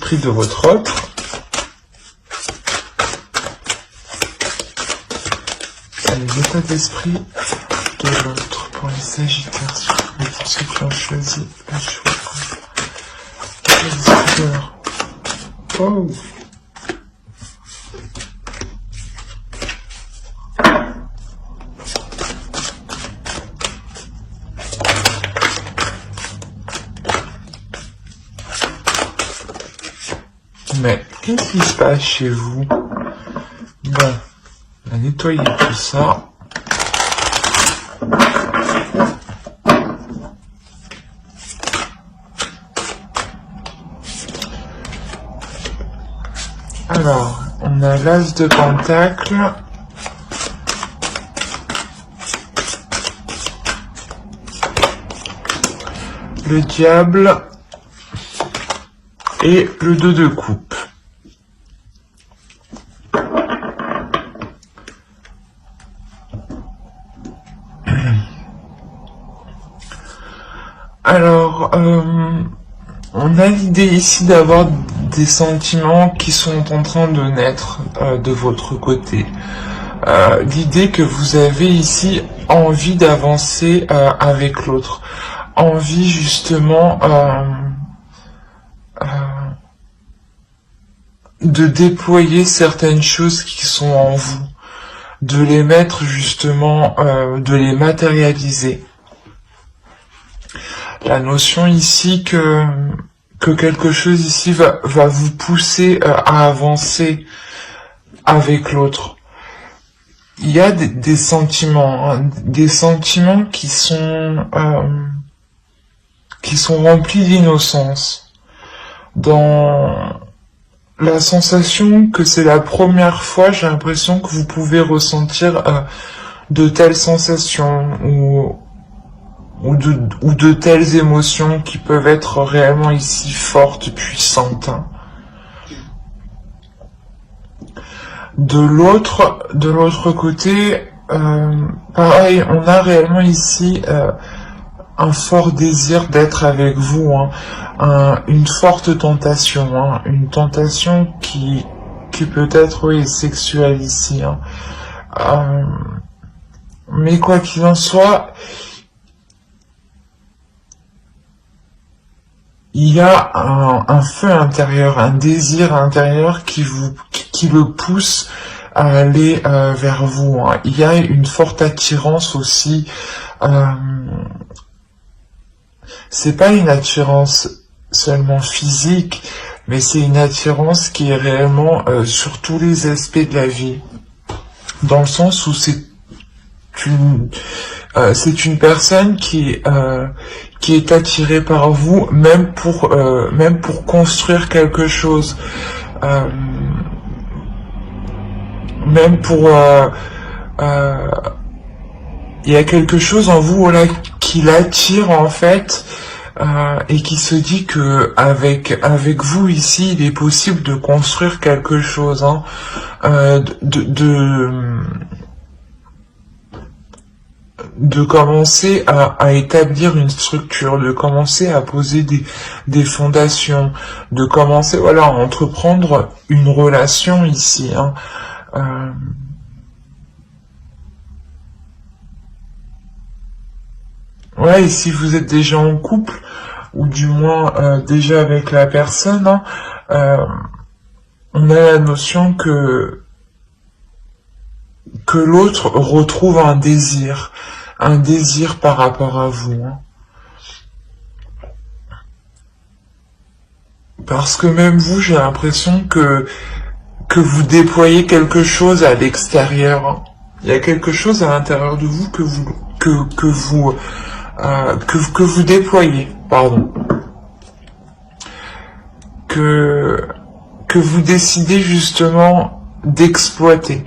d'esprit de votre autre. L'état d'esprit de l'autre pour les Sagittaires, surtout pour ceux qui ont choisi le choix. Oh. Mais qu'est-ce qui se passe chez vous? Bon, on a nettoyé tout ça. Alors, on a l'As de Pentacle. Le Diable. Et le 2 de coupe. Alors, on a l'idée ici d'avoir des sentiments qui sont en train de naître de votre côté. L'idée que vous avez ici envie d'avancer avec l'autre. Envie justement de déployer certaines choses qui sont en vous. De les mettre justement, de les matérialiser. La notion ici que quelque chose ici va vous pousser à avancer avec l'autre. Il y a des sentiments, hein, des sentiments qui sont remplis d'innocence. Dans la sensation que c'est la première fois, j'ai l'impression que vous pouvez ressentir de telles sensations ou de telles émotions qui peuvent être réellement ici fortes, puissantes. De l'autre côté, pareil, on a réellement ici un fort désir d'être avec vous, hein, une forte tentation, hein, une tentation qui peut être, oui, sexuelle ici. Hein. Mais quoi qu'il en soit, il y a un feu intérieur, un désir intérieur qui le pousse à aller vers vous. Hein. Il y a une forte attirance aussi. C'est pas une attirance seulement physique, mais c'est une attirance qui est réellement sur tous les aspects de la vie. Dans le sens où c'est une personne qui est attirée par vous, même pour construire quelque chose, même pour il y a quelque chose en vous, voilà, qui l'attire en fait, et qui se dit que avec vous ici, il est possible de construire quelque chose, hein, de commencer à établir une structure, de commencer à poser des fondations, de commencer, voilà, à entreprendre une relation ici, hein. Ouais, et si vous êtes déjà en couple, ou du moins déjà avec la personne, hein, on a la notion que l'autre retrouve un désir par rapport à vous. Hein. Parce que même vous, j'ai l'impression que vous déployez quelque chose à l'extérieur. Hein. Il y a quelque chose à l'intérieur de vous que vous déployez, pardon. Que vous décidez justement d'exploiter.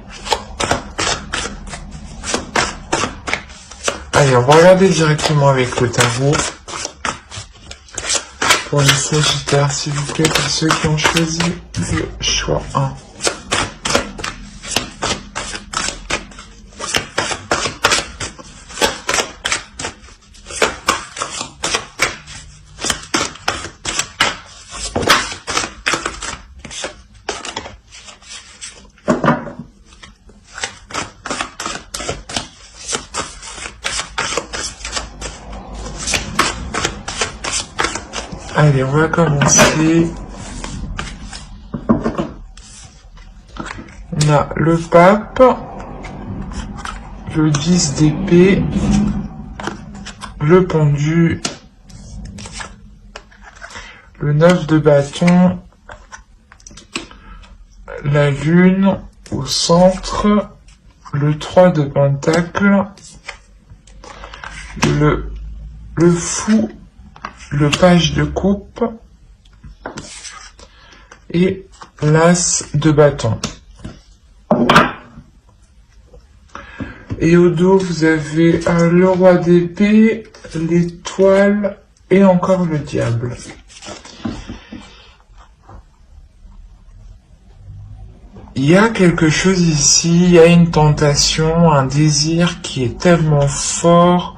Allez, on va regarder directement avec le tarot. Pour les Sagittaires, s'il vous plaît, pour ceux qui ont choisi le choix 1. Allez, on va commencer. On a le pape, le 10 d'épée, le pendu, le 9 de bâton, la lune au centre, le 3 de pentacle, le fou, le page de coupe et l'as de bâton. Et au dos, vous avez le roi d'épée, l'étoile et encore le diable. Il y a quelque chose ici, il y a une tentation, un désir qui est tellement fort,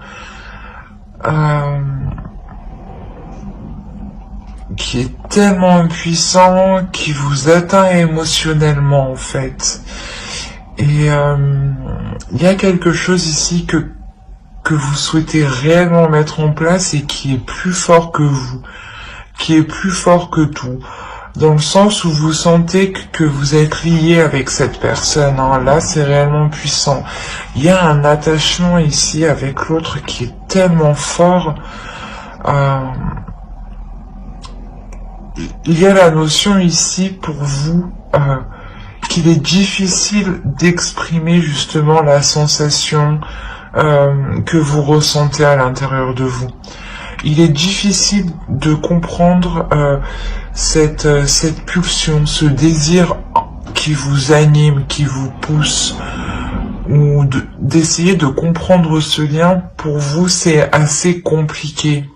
qui est tellement puissant, qui vous atteint émotionnellement en fait. Et il y a quelque chose ici que vous souhaitez réellement mettre en place et qui est plus fort que vous, qui est plus fort que tout. Dans le sens où vous sentez que vous êtes lié avec cette personne, hein. Là c'est réellement puissant. Il y a un attachement ici avec l'autre qui est tellement fort. Il y a la notion ici pour vous qu'il est difficile d'exprimer justement la sensation que vous ressentez à l'intérieur de vous. Il est difficile de comprendre cette pulsion, ce désir qui vous anime, qui vous pousse, ou d'essayer de comprendre ce lien. Pour vous, c'est assez compliqué,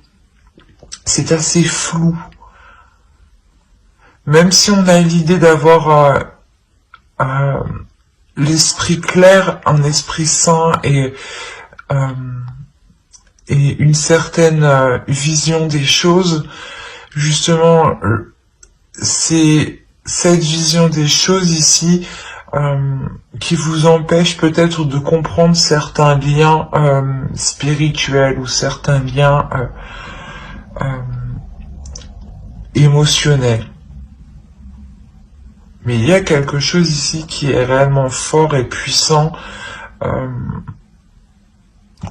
c'est assez flou. Même si on a l'idée d'avoir l'esprit clair, un esprit sain et une certaine vision des choses, justement, c'est cette vision des choses ici qui vous empêche peut-être de comprendre certains liens spirituels ou certains liens émotionnels. Mais il y a quelque chose ici qui est réellement fort et puissant,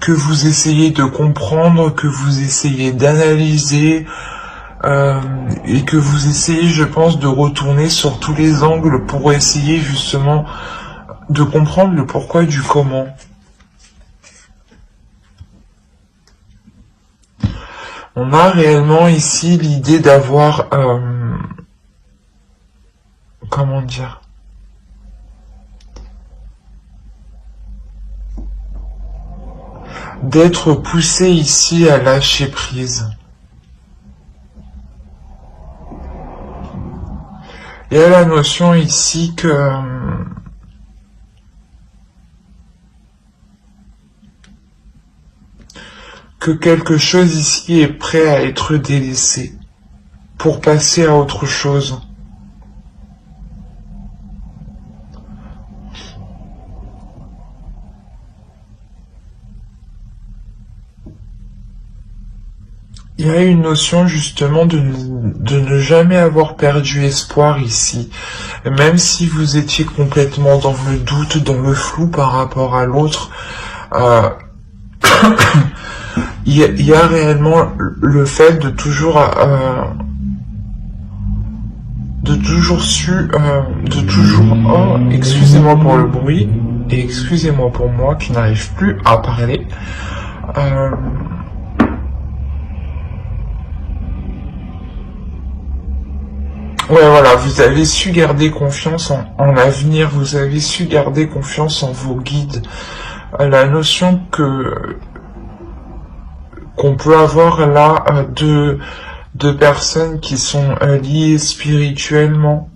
que vous essayez de comprendre, que vous essayez d'analyser, et que vous essayez, je pense, de retourner sur tous les angles pour essayer justement de comprendre le pourquoi du comment. On a réellement ici l'idée d'avoir... comment dire, d'être poussé ici à lâcher prise. Il y a la notion ici que quelque chose ici est prêt à être délaissé pour passer à autre chose. Il y a une notion justement de ne jamais avoir perdu espoir ici. Même si vous étiez complètement dans le doute, dans le flou par rapport à l'autre, il y a réellement le fait de toujours oh, excusez-moi pour le bruit, et excusez-moi pour moi qui n'arrive plus à parler. Ouais, voilà, vous avez su garder confiance en l'avenir, vous avez su garder confiance en vos guides. La notion qu'on peut avoir là de personnes qui sont liées spirituellement.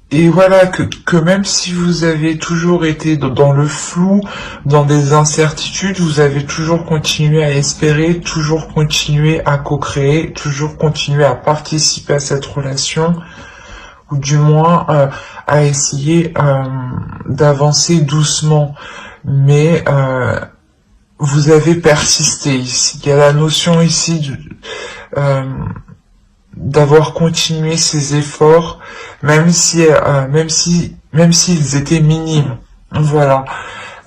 Et voilà, que même si vous avez toujours été dans le flou, dans des incertitudes, vous avez toujours continué à espérer, toujours continué à co-créer, toujours continué à participer à cette relation, ou du moins à essayer d'avancer doucement. Mais vous avez persisté ici. Il y a la notion ici d'avoir continué ces efforts, même s'ils étaient minimes. Voilà.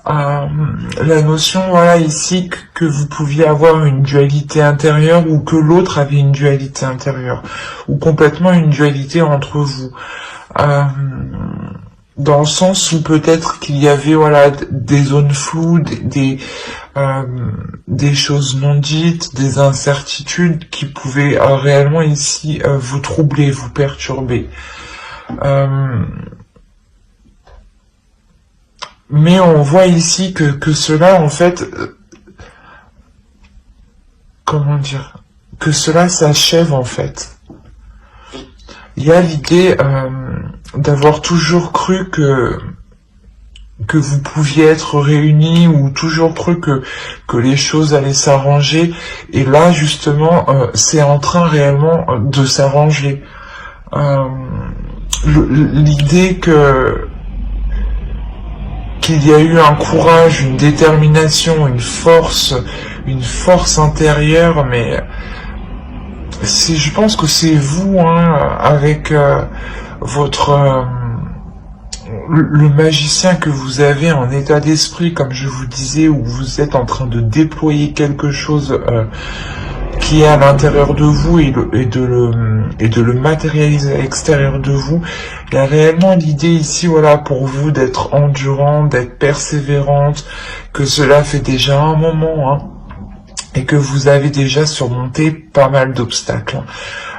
La notion, voilà, ici, que vous pouviez avoir une dualité intérieure ou que l'autre avait une dualité intérieure, ou complètement une dualité entre vous. Dans le sens où peut-être qu'il y avait, voilà, des zones floues, des choses non dites, des incertitudes qui pouvaient réellement ici vous troubler, vous perturber. Mais on voit ici que cela, en fait, comment dire, que cela s'achève, en fait. Il y a l'idée d'avoir toujours cru que vous pouviez être réunis, ou toujours cru que les choses allaient s'arranger, et là, justement, c'est en train réellement de s'arranger. L'idée qu'il y a eu un courage, une détermination, une force intérieure, mais je pense que c'est vous, hein, avec votre le magicien que vous avez en état d'esprit, comme je vous disais, où vous êtes en train de déployer quelque chose qui est à l'intérieur de vous et de le matérialiser à l'extérieur de vous. Il y a réellement l'idée ici, voilà, pour vous d'être endurant, d'être persévérante, que cela fait déjà un moment, hein, et que vous avez déjà surmonté pas mal d'obstacles.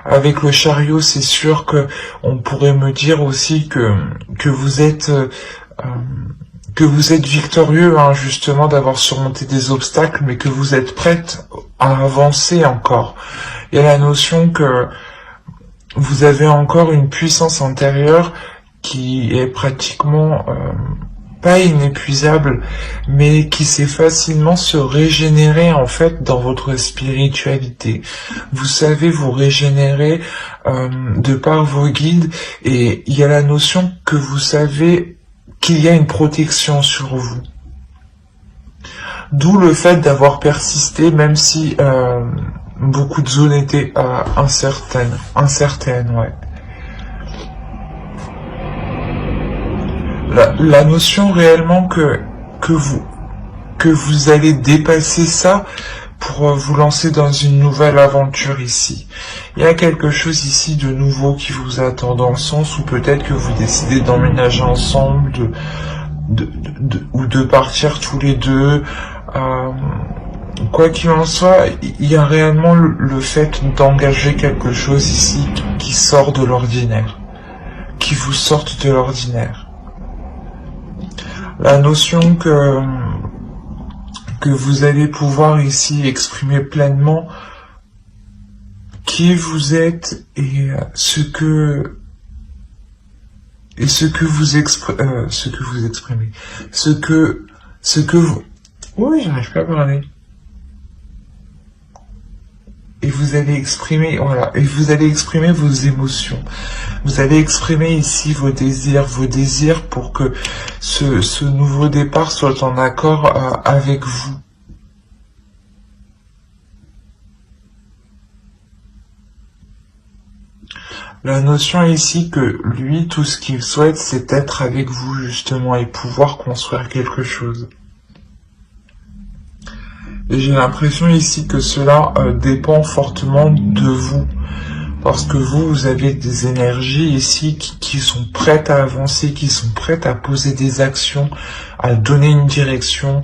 Avec le chariot, c'est sûr que on pourrait me dire aussi que vous êtes victorieux, hein, justement, d'avoir surmonté des obstacles, mais que vous êtes prête à avancer encore. Il y a la notion que vous avez encore une puissance intérieure qui est pratiquement pas inépuisable, mais qui sait facilement se régénérer, en fait, dans votre spiritualité. Vous savez vous régénérer de par vos guides, et il y a la notion que vous savez qu'il y a une protection sur vous. D'où le fait d'avoir persisté, même si beaucoup de zones étaient incertaines, ouais. La notion réellement que vous allez dépasser ça pour vous lancer dans une nouvelle aventure ici. Il y a quelque chose ici de nouveau qui vous attend, dans le sens où peut-être que vous décidez d'emménager ensemble, ou de partir tous les deux. Quoi qu'il en soit, il y a réellement le fait d'engager quelque chose ici qui sort de l'ordinaire, qui vous sorte de l'ordinaire. La notion que vous allez pouvoir ici exprimer pleinement qui vous êtes et ce que vous exprimez, ce que vous, oui, j'arrive pas à parler. Et vous allez exprimer, voilà, et vous allez exprimer vos émotions. Vous allez exprimer ici vos désirs pour que ce nouveau départ soit en accord avec vous. La notion ici que lui, tout ce qu'il souhaite, c'est être avec vous, justement, et pouvoir construire quelque chose. Et j'ai l'impression ici que cela dépend fortement de vous. Parce que vous avez des énergies ici qui sont prêtes à avancer, qui sont prêtes à poser des actions, à donner une direction.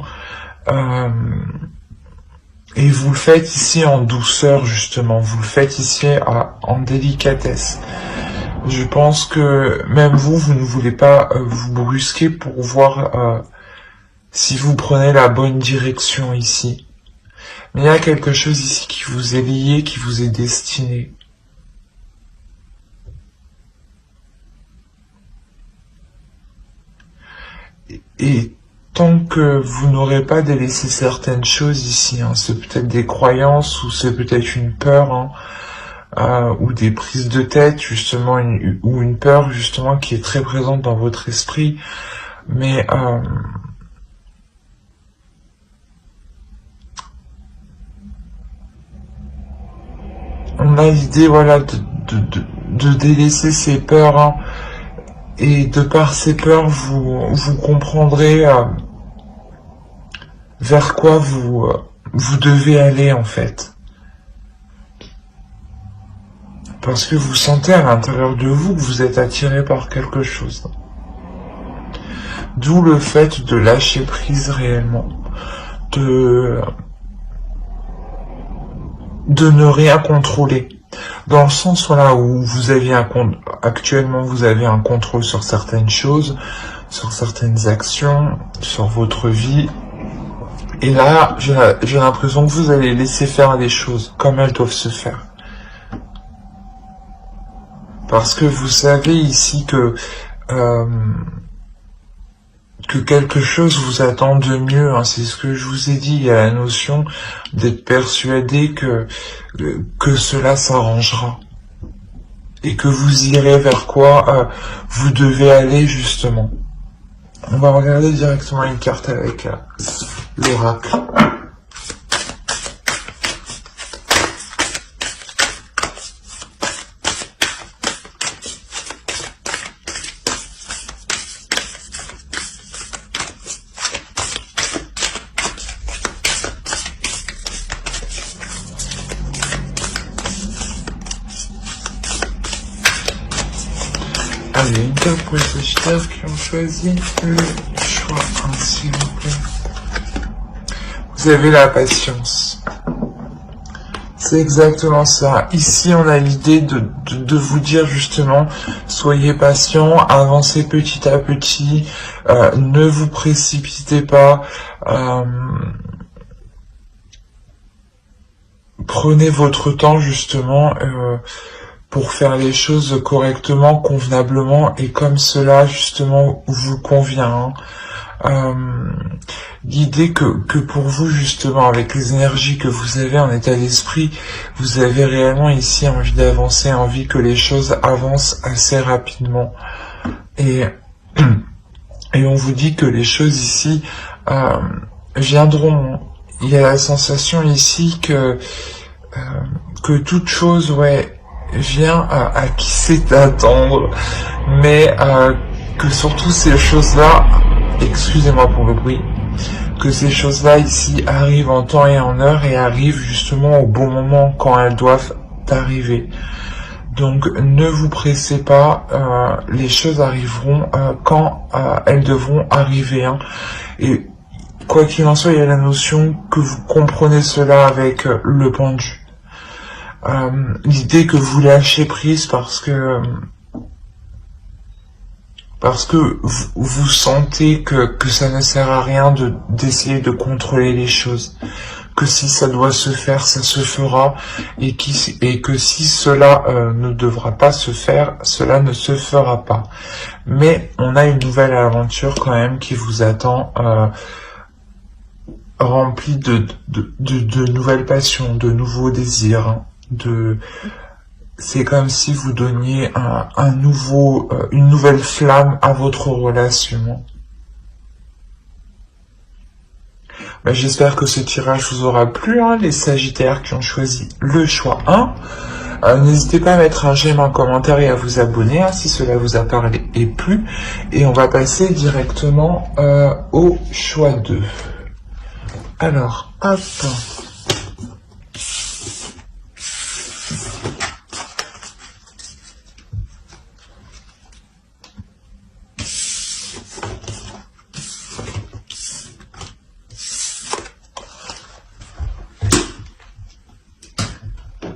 Et vous le faites ici en douceur, justement. Vous le faites ici en délicatesse. Je pense que même vous ne voulez pas vous brusquer pour voir si vous prenez la bonne direction ici. Mais il y a quelque chose ici qui vous est lié, qui vous est destiné. Et tant que vous n'aurez pas délaissé certaines choses ici, hein, c'est peut-être des croyances, ou c'est peut-être une peur, hein, ou des prises de tête, justement, ou une peur, justement, qui est très présente dans votre esprit, mais on a l'idée, voilà, de délaisser ses peurs, hein, et de par ces peurs, vous comprendrez vers quoi vous devez aller, en fait. Parce que vous sentez à l'intérieur de vous que vous êtes attiré par quelque chose. D'où le fait de lâcher prise réellement. De ne rien contrôler. Dans le sens voilà, où vous avez actuellement vous avez un contrôle sur certaines choses, sur certaines actions, sur votre vie. Et là, j'ai l'impression que vous allez laisser faire les choses comme elles doivent se faire. Parce que vous savez ici que quelque chose vous attend de mieux, hein, c'est ce que je vous ai dit, il y a la notion d'être persuadé que cela s'arrangera. Et que vous irez vers quoi vous devez aller justement. On va regarder directement une carte avec l'oracle. Allez, une carte pour les Sagittaires qui ont choisi le choix 1, s'il vous plaît. Vous avez la patience. C'est exactement ça. Ici, on a l'idée de vous dire justement, soyez patient, avancez petit à petit, ne vous précipitez pas, prenez votre temps justement, pour faire les choses correctement, convenablement, et comme cela, justement, vous convient. L'idée que pour vous, justement, avec les énergies que vous avez en état d'esprit, vous avez réellement ici envie d'avancer, envie que les choses avancent assez rapidement. Et on vous dit que les choses ici viendront. Il y a la sensation ici que toute chose, ouais, vient à qui sait attendre, mais que surtout ces choses-là, excusez-moi pour le bruit, que ces choses-là ici arrivent en temps et en heure et arrivent justement au bon moment quand elles doivent arriver. Donc ne vous pressez pas, les choses arriveront quand elles devront arriver. Hein. Et quoi qu'il en soit, il y a la notion que vous comprenez cela avec le pendu. L'idée que vous lâchez prise parce que vous sentez que ça ne sert à rien d'essayer de contrôler les choses, que si ça doit se faire, ça se fera, et que si cela ne devra pas se faire, cela ne se fera pas. Mais on a une nouvelle aventure quand même qui vous attend, remplie de nouvelles passions, de nouveaux désirs, hein. C'est comme si vous donniez une nouvelle flamme à votre relation. Ben, j'espère que ce tirage vous aura plu, hein, les Sagittaires qui ont choisi le choix 1. N'hésitez pas à mettre un j'aime, un commentaire et à vous abonner, hein, si cela vous a parlé et plu. Et on va passer directement au choix 2. Alors, hop.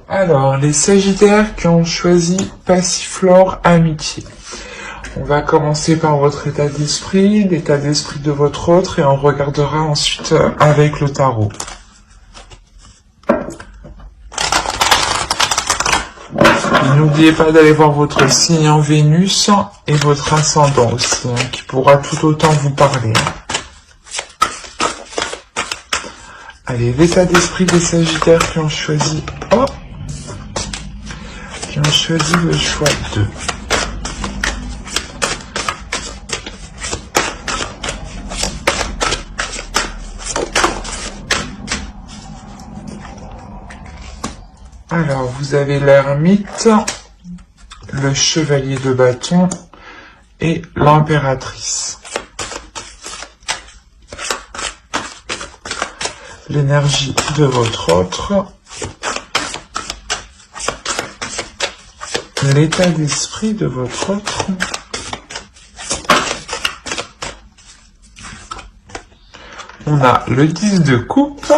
Alors, les Sagittaires qui ont choisi Passiflore Amitié. On va commencer par votre état d'esprit, l'état d'esprit de votre autre, et on regardera ensuite avec le tarot. N'oubliez pas d'aller voir votre signe en Vénus et votre ascendant aussi, hein, qui pourra tout autant vous parler. Allez, l'état d'esprit des Sagittaires qui ont choisi... Oh, qui ont choisi le choix 2. Alors, vous avez l'ermite, le chevalier de bâton et l'impératrice. L'énergie de votre autre, l'état d'esprit de votre autre, on a le 10 de coupe,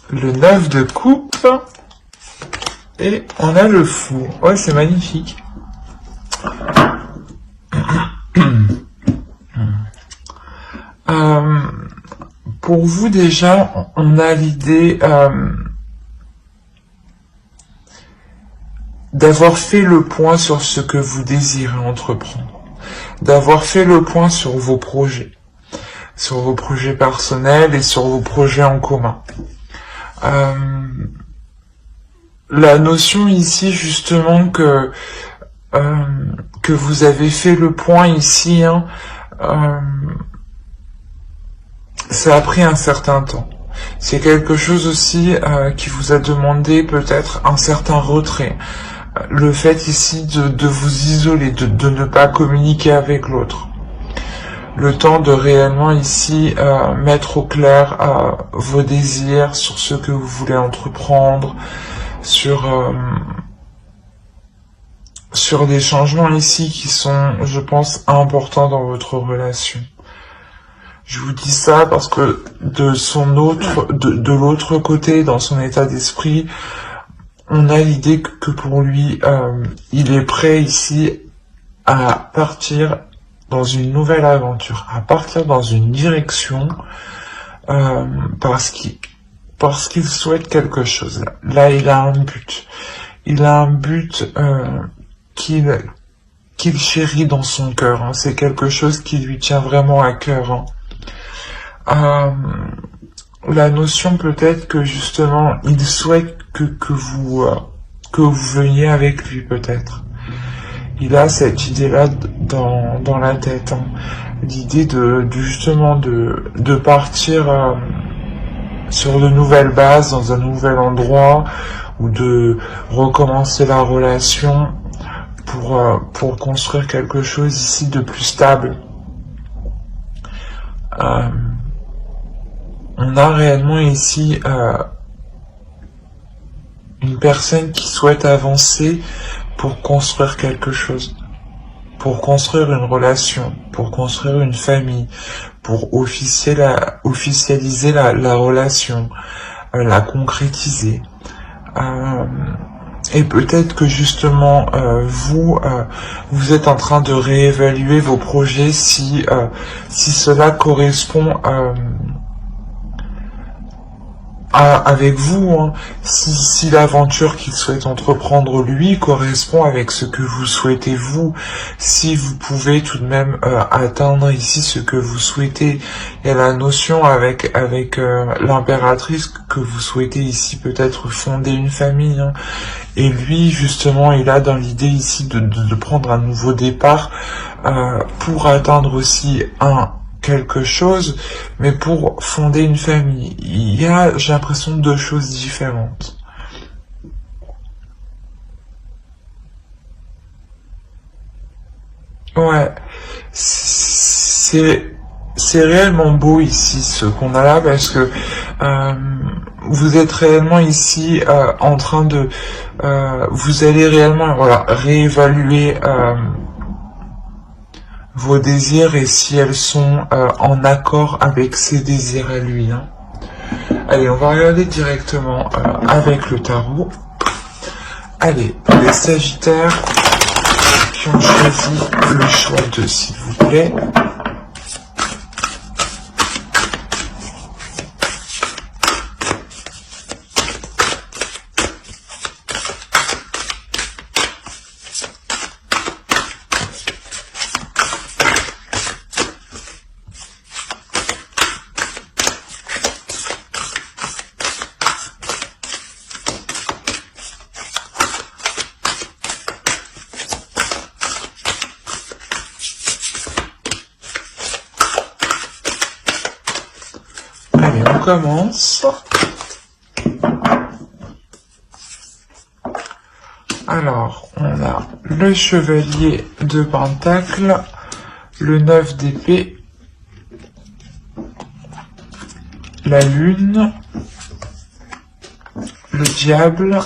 le 9 de coupe, et on a le fou. Ouais, c'est magnifique. Pour vous, déjà, on a l'idée d'avoir fait le point sur ce que vous désirez entreprendre, d'avoir fait le point sur vos projets personnels et sur vos projets en commun. La notion ici, justement, que vous avez fait le point ici, hein, ça a pris un certain temps. C'est quelque chose aussi qui vous a demandé peut-être un certain retrait. Le fait ici de vous isoler, de ne pas communiquer avec l'autre. Le temps de réellement ici mettre au clair vos désirs sur ce que vous voulez entreprendre, sur des changements ici qui sont, je pense, importants dans votre relation. Je vous dis ça parce que de l'autre côté, dans son état d'esprit, on a l'idée que pour lui, il est prêt ici à partir dans une nouvelle aventure, à partir dans une direction, parce qu'il souhaite quelque chose. Là, il a un but. Il a un but qu'il chérit dans son cœur. Hein. C'est quelque chose qui lui tient vraiment à cœur. Hein. La notion peut-être que justement, il souhaite que vous veniez avec lui peut-être. Il a cette idée-là dans la tête, hein. L'idée justement de partir sur de nouvelles bases, dans un nouvel endroit, ou de recommencer la relation pour construire quelque chose ici de plus stable. On a réellement ici une personne qui souhaite avancer pour construire quelque chose, pour construire une relation, pour construire une famille, pour officialiser la relation, la concrétiser. Et peut-être que justement vous êtes en train de réévaluer vos projets si cela correspond avec vous, hein. Si l'aventure qu'il souhaite entreprendre lui correspond avec ce que vous souhaitez vous, si vous pouvez tout de même atteindre ici ce que vous souhaitez. Il y a la notion avec l'impératrice que vous souhaitez ici peut-être fonder une famille, hein. Et lui justement il a dans l'idée ici de prendre un nouveau départ pour atteindre aussi quelque chose, mais pour fonder une famille. Il y a, j'ai l'impression, deux choses différentes. Ouais, c'est réellement beau ici ce qu'on a là parce que vous êtes réellement ici en train de vous allez réellement réévaluer vos désirs et si elles sont en accord avec ses désirs à lui. Hein. Allez, on va regarder directement avec le tarot. Allez, les Sagittaires qui ont choisi le choix de s'il vous plaît. Allez, on commence. Alors, on a le chevalier de pentacle, le 9 d'épée, la lune, le diable,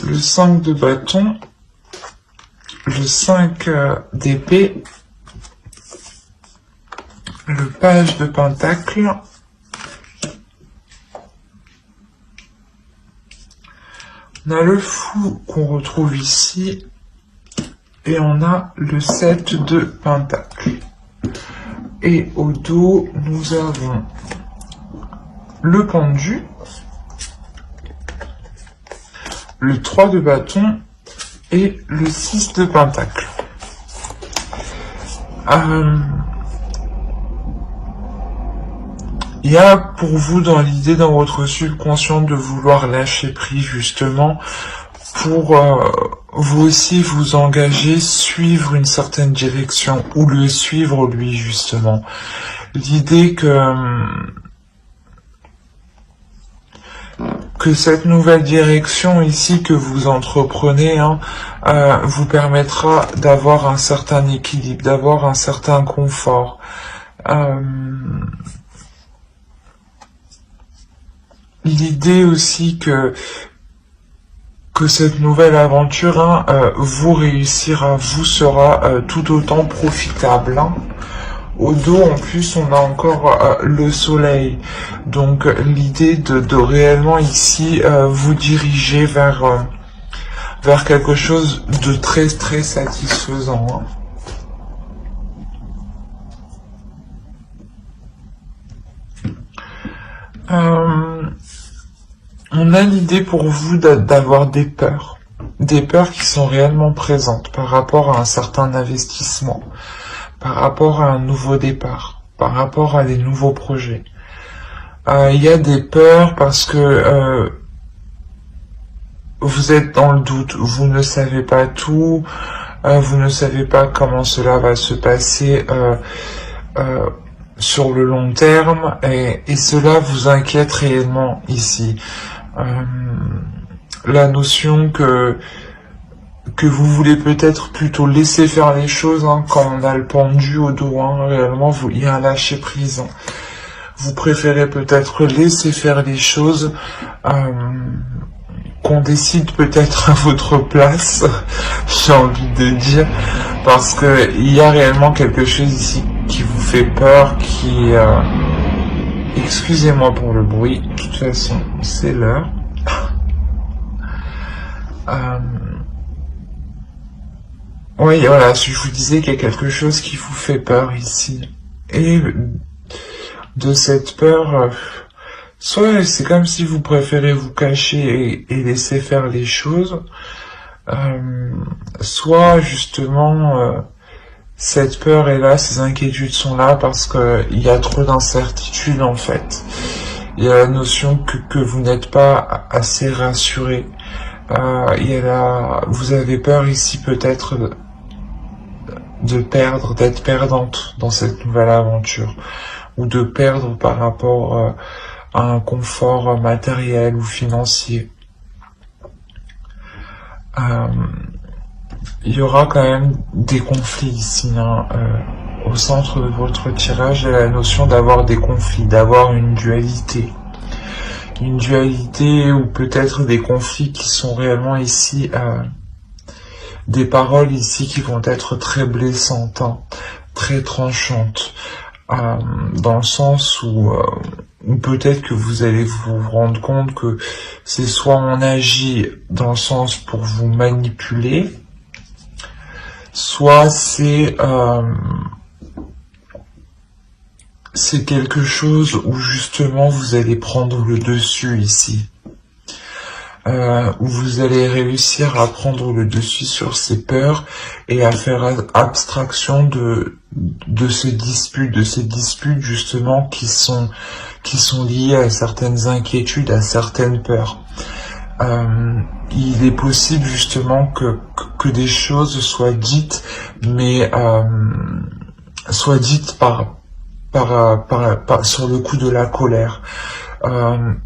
le 5 de bâton, le 5 d'épée, le page de pentacle, on a le fou qu'on retrouve ici, et on a le 7 de pentacle. Et au dos, nous avons le pendu, le 3 de bâton et le 6 de pentacle. Il y a pour vous dans l'idée dans votre subconscient de vouloir lâcher prise justement pour vous aussi vous engager, suivre une certaine direction ou le suivre lui justement. L'idée que cette nouvelle direction ici que vous entreprenez vous permettra d'avoir un certain équilibre, d'avoir un certain confort. L'idée aussi que cette nouvelle aventure vous réussira, vous sera tout autant profitable. Au dos, en plus, on a encore le soleil. Donc, l'idée de réellement ici vous diriger vers quelque chose de très, très satisfaisant. On a l'idée pour vous d'avoir des peurs qui sont réellement présentes par rapport à un certain investissement, par rapport à un nouveau départ, par rapport à des nouveaux projets. Il y a des peurs parce que vous êtes dans le doute, vous ne savez pas tout, vous ne savez pas comment cela va se passer sur le long terme, et cela vous inquiète réellement ici. La notion que vous voulez peut-être plutôt laisser faire les choses quand on a le pendu au dos, réellement il y a un lâcher prise. Vous préférez peut-être laisser faire les choses, qu'on décide peut-être à votre place, j'ai envie de dire, parce que il y a réellement quelque chose ici qui vous fait peur, qui excusez-moi pour le bruit, de toute façon, c'est l'heure. Oui, voilà, je vous disais qu'il y a quelque chose qui vous fait peur ici. Et de cette peur, soit c'est comme si vous préférez vous cacher et laisser faire les choses, soit justement cette peur est là, ces inquiétudes sont là parce que il y a trop d'incertitudes en fait. Il y a la notion que vous n'êtes pas assez rassuré. Vous avez peur ici peut-être de perdre, d'être perdante dans cette nouvelle aventure, ou de perdre par rapport à un confort matériel ou financier. Il y aura quand même des conflits ici, au centre de votre tirage, il y a la notion d'avoir des conflits, d'avoir une dualité ou peut-être des conflits qui sont réellement ici, des paroles ici qui vont être très blessantes, très tranchantes, dans le sens où peut-être que vous allez vous rendre compte que c'est soit on agit dans le sens pour vous manipuler, soit c'est quelque chose où justement vous allez prendre le dessus ici. Où vous allez réussir à prendre le dessus sur ces peurs et à faire abstraction de ces disputes justement qui sont liées à certaines inquiétudes, à certaines peurs. Il est possible justement que des choses soient dites, mais soient dites par sur le coup de la colère.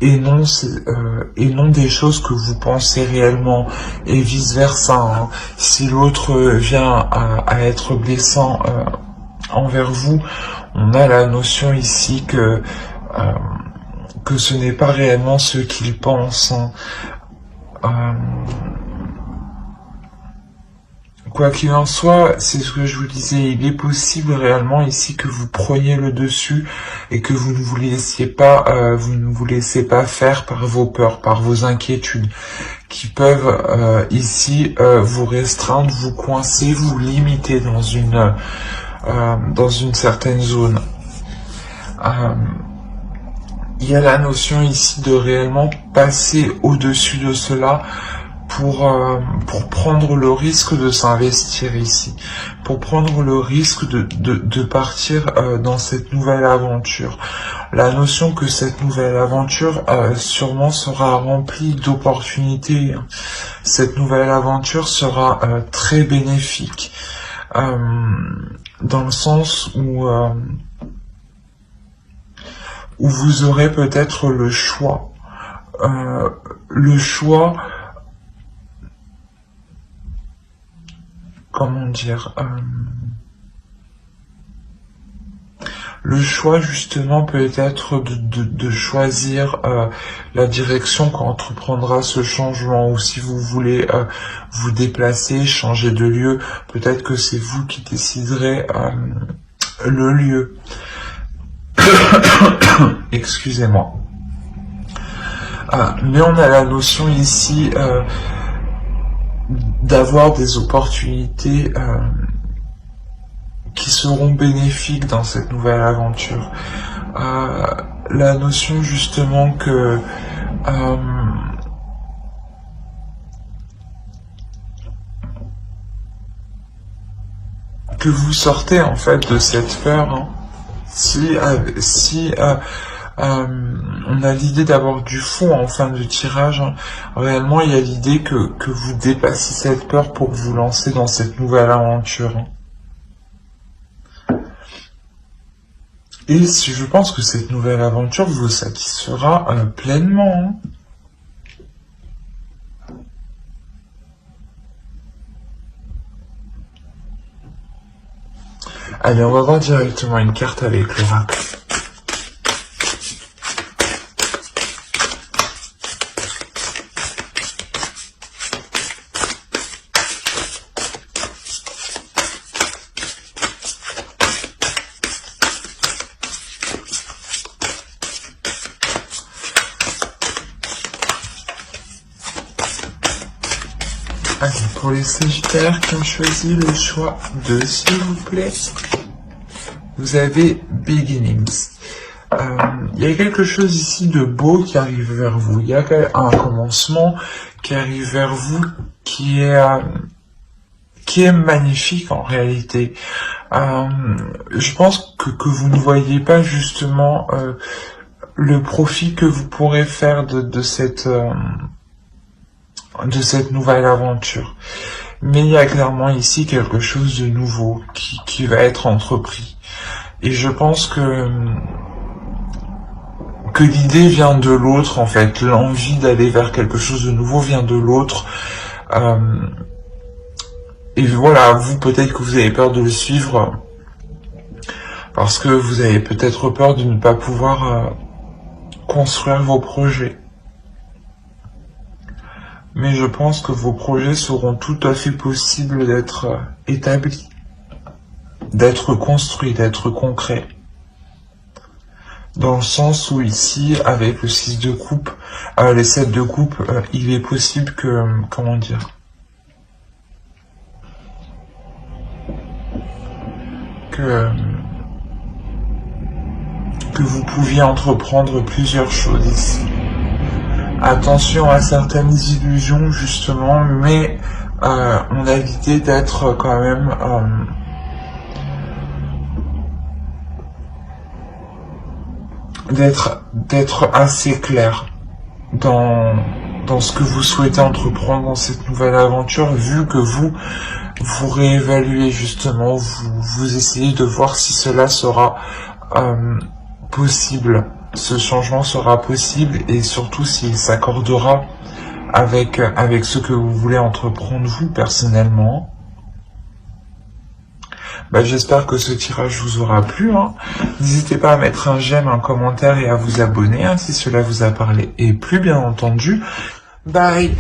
et non des choses que vous pensez réellement, et vice versa, hein. Si l'autre vient à être blessant envers vous, on a la notion ici que ce n'est pas réellement ce qu'il pense, hein. Quoi qu'il en soit, c'est ce que je vous disais, il est possible réellement ici que vous preniez le dessus et que vous ne vous laissiez pas, faire par vos peurs, par vos inquiétudes, qui peuvent ici vous restreindre, vous coincer, vous limiter dans une certaine zone. Il y a la notion ici de réellement passer au-dessus de cela pour prendre le risque de s'investir ici, pour prendre le risque de partir dans cette nouvelle aventure. La notion que cette nouvelle aventure sûrement sera remplie d'opportunités. Cette nouvelle aventure sera très bénéfique, dans le sens où vous aurez peut-être le choix. Comment dire, le choix justement peut-être de choisir la direction qu'entreprendra ce changement, ou si vous voulez vous déplacer, changer de lieu, peut-être que c'est vous qui déciderez le lieu. Excusez-moi. Mais on a la notion ici d'avoir des opportunités qui seront bénéfiques dans cette nouvelle aventure. La notion justement que vous sortez en fait de cette peur, hein. Si on a l'idée d'avoir du fond en fin de tirage, hein, réellement il y a l'idée que vous dépassez cette peur pour vous lancer dans cette nouvelle aventure, hein. Et si je pense que cette nouvelle aventure vous satisfera pleinement, hein. Allez, on va voir directement une carte avec l'oracle. Allez, pour les Sagittaires qui ont choisi le choix 2, s'il vous plaît, vous avez Beginnings. Il y a quelque chose ici de beau qui arrive vers vous. Il y a un commencement qui arrive vers vous qui est magnifique en réalité. Je pense que vous ne voyez pas justement le profit que vous pourrez faire de cette nouvelle aventure. Mais il y a clairement ici quelque chose de nouveau qui va être entrepris. Et je pense que l'idée vient de l'autre, en fait. L'envie d'aller vers quelque chose de nouveau vient de l'autre. Et voilà, vous, peut-être que vous avez peur de le suivre parce que vous avez peut-être peur de ne pas pouvoir construire vos projets. Mais je pense que vos projets seront tout à fait possibles d'être établis, d'être construits, d'être concrets. Dans le sens où ici, avec le 6 de coupe, les 7 de coupe, il est possible que, comment dire, que vous pouviez entreprendre plusieurs choses ici. Attention à certaines illusions justement, mais on a l'idée d'être quand même d'être assez clair dans ce que vous souhaitez entreprendre dans cette nouvelle aventure, vu que vous réévaluez justement, vous essayez de voir si cela sera possible ce changement sera possible et surtout s'il s'accordera avec ce que vous voulez entreprendre vous personnellement. J'espère que ce tirage vous aura plu. N'hésitez pas à mettre un j'aime, un commentaire et à vous abonner si cela vous a parlé et plu bien entendu. Bye.